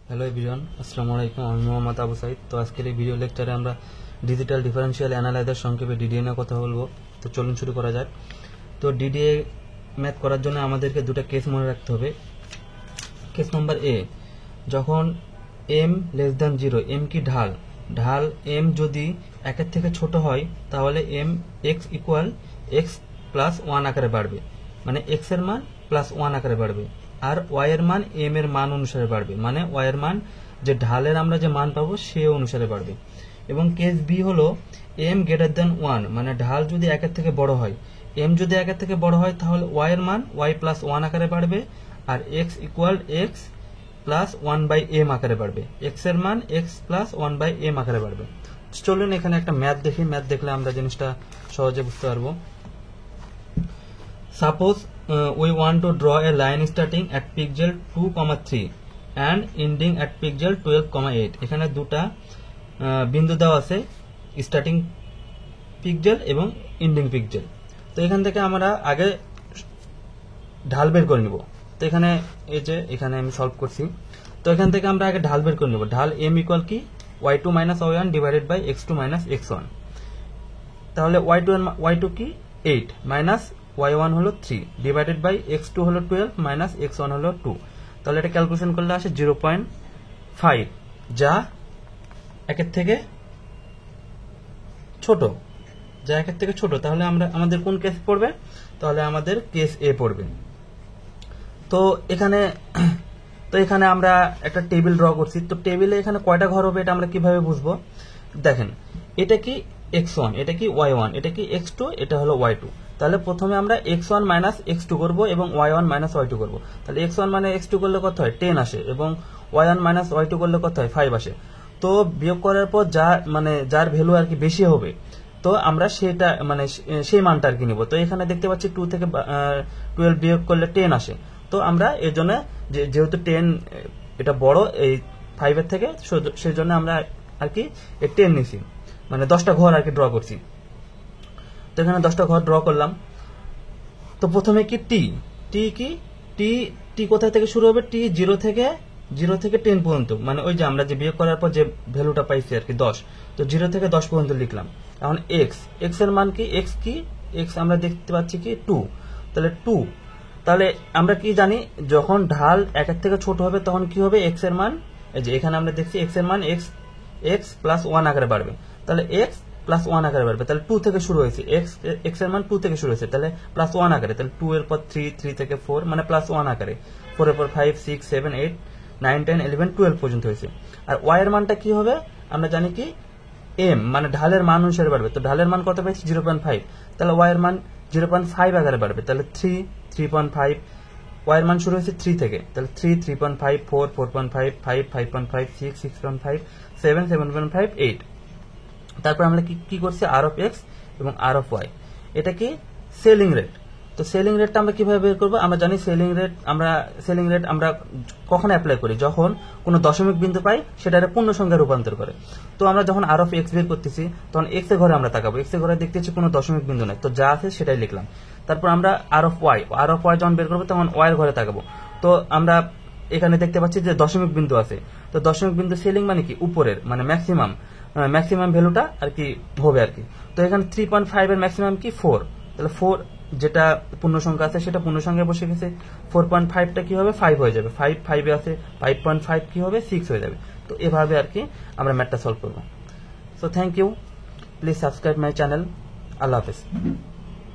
Hello everyone, আসসালামু আলাইকুম। আমি মোহাম্মদ আবু সাইদ। তো আজকের এই ভিডিও লেকচারে আমরা ডিজিটাল ডিফারেনশিয়াল অ্যানালাইজার সংক্ষেপে ডিডিএ নিয়ে কথা বলবো। তো চলুন শুরু করা যাক। তো ডিডিএ ম্যাথ করার জন্য আমাদেরকে দুটো কেস মনে রাখতে হবে। কেস নাম্বার এ, যখন এম লেস দ্যান 0, এম কি ঢাল, ঢাল এম যদি একের থেকে ছোট হয় তাহলে M X equal X plus 1 আকারে বাড়বে, মানে এক্স এর মান প্লাস 1 আকারে বাড়বে, আর ওয়াই এর মান এম এর মান অনুসারে বাড়বে, মানে ওয়াই এর মান যে ঢালের আমরা যে মান পাবো সে অনুসারে বাড়বে। এবং কেস বি হলো এম গ্রেটার দ্যান 1, মানে ঢাল যদি একের থেকে বড় হয়, এম যদি একের থেকে বড় হয় তাহলে ওয়াই এর মান ওয়াই প্লাস 1 আকারে বাড়বে, আর X equal X plus 1/m আকারে বাড়বে, এক্স এর মান এক্স প্লাস 1/m আকারে বাড়বে। চলুন এখানে একটা ম্যাথ দেখি, ম্যাথ দেখলে আমরা জিনিসটা সহজে বুঝতে পারবো। Suppose we want to draw a line starting at pixel 2,3 and ending at pixel 12,8। এখানে দুটা বিন্দু দেওয়া আছে, স্টার্টিং পিক্সেল এবং এন্ডিং পিক্সেল। তো এখান থেকে আমরা আগে ঢাল বের করে নিব। তো এখানে এই যে এখানে আমি সলভ করছি, তো এখান থেকে আমরা আগে ঢাল বের করে নিব। ঢাল m ইকুয়াল কি y2 minus y1 divided by x2 minus x1। তাহলে y2 কি 8 মাইনাস y1 হলো 3 ডিভাইডেড বাই x2 হলো 12 মাইনাস x1 হলো 2। তাহলে এটা ক্যালকুলেশন করলে আসে 0.5, যা একের থেকে ছোট, যা একের থেকে ছোট। তাহলে আমাদের কোন কেস পড়বে? তাহলে আমাদের কেস এ পড়বে। তো এখানে আমরা একটা টেবিল ড্র করছি। তো টেবিলে এখানে কয়টা ঘর হবে এটা আমরা কিভাবে বুঝবো? দেখেন, এটা কি x1, এটা কি y1, এটা কি x2, এটা হলো y2। তাহলে প্রথমে আমরা x1 মাইনাস x2 করব এবং y1 মাইনাস y2 করব। তাহলে x1 মাইনাস x2 করলে কত হয়? 10 আসে, এবং y1 মাইনাস y2 করলে কত হয়? 5 আসে। তো বিয়োগ করার পর যার ভ্যালু আর কি বেশি হবে, তো আমরা সেটা মানে সেই মানটা আর কি নিব। তো এখানে দেখতে পাচ্ছি 2 থেকে 12 বিয়োগ করলে 10 আসে। তো আমরা এর জন্য যেহেতু 10 এটা বড় এই 5 এর থেকে, সেই জন্য আমরা আর কি 10 নিছি, মানে 10টা ঘর আর কি ড্র করছি। তো এখানে 10টা ঘর ড্র করলাম। তো প্রথমে কি টি কোথায় থেকে শুরু হবে? টি 0 থেকে 10 পর্যন্ত, মানে ওই যে আমরা যে বিয়োগ করার পর যে ভ্যালুটা পাইছি আর কি 10। তো 0 থেকে 10 পর্যন্ত লিখলাম। এখন এক্স এর মান কি? এক্স আমরা দেখতে পাচ্ছি কি 2। তাহলে 2, তাহলে আমরা কি জানি, যখন ঢাল একের থেকে ছোট হবে তখন কি হবে? এক্স এর মান, এই যে এখানে আমরা দেখছি এক্স এর মান এক্স প্লাস 1 আকারে বাড়বে। তাহলে এক্স প্লাস 1 আকারে বাড়বে। তাহলে 2 থেকে শুরু হয়েছে, এক্স এর মান 2 থেকে শুরু হয়েছে, তাহলে প্লাস 1 আকারে। তাহলে 2 এর পর 3 থেকে 4, মানে প্লাস 1 আকারে। 4 এর পর 5 6 7 8 9 10 11 12 পর্যন্ত হয়েছে। আর ওয়াই এর মানটা কি হবে? আমরা জানি কি এম, মানে ঢালের মান অনুসারে বাড়বে। তো ঢালের মান কত পাইছি? 0.5। তাহলে ওয়াই এর মান 0.5 আকারে বাড়বে। তাহলে 3.5, ওয়াই এর মান শুরু হয়েছে 3 থেকে, তাহলে 3.5 4 4.5 5 5.5 6 6.5 7 7.5 8। তারপর আমরা কি করছি? আর অফ এক্স এবং আর অফ ওয়াই, এটা কি সেলিং রেট। তো সেলিং রেটটা আমরা কিভাবে বের করবো? আমরা জানি সেলিং রেট আমরা কখন অ্যাপ্লাই করি? যখন কোনো দশমিক বিন্দু পাই সেটারে পূর্ণ সংখ্যায় রূপান্তর করে। তো আমরা যখন আর অফ এক্স বের করতেছি তখন এক্স এর ঘরে আমরা তাকাবো, এক্স এর ঘরে দেখতেছি কোনো দশমিক বিন্দু নাই, তো যা আছে সেটাই লিখলাম। তারপর আমরা আর অফ ওয়াই যখন বের করবো তখন ওয়াই এর ঘরে তাকাবো। তো আমরা এখানে দেখতে পাচ্ছি যে দশমিক বিন্দু আছে। তো দশমিক বিন্দু সেলিং মানে কি উপরের, মানে ম্যাক্সিমাম ভ্যালুটা আর কি হবে আর কি। তো এখানে 3.5 এর ম্যাক্সিমাম কি 4, তাহলে 4 যেটা পূর্ণ সংখ্যা আছে সেটা পূর্ণ সংখ্যায় বসে গেছে। 4.5টা কি হবে? 5 হয়ে যাবে। 5 এ আছে 5.5 কি হবে? 6 হয়ে যাবে। তো এভাবে আর কি আমরা ম্যাথটা সলভ করব। So thank you, please subscribe my channel. আল্লাহ হাফেজ।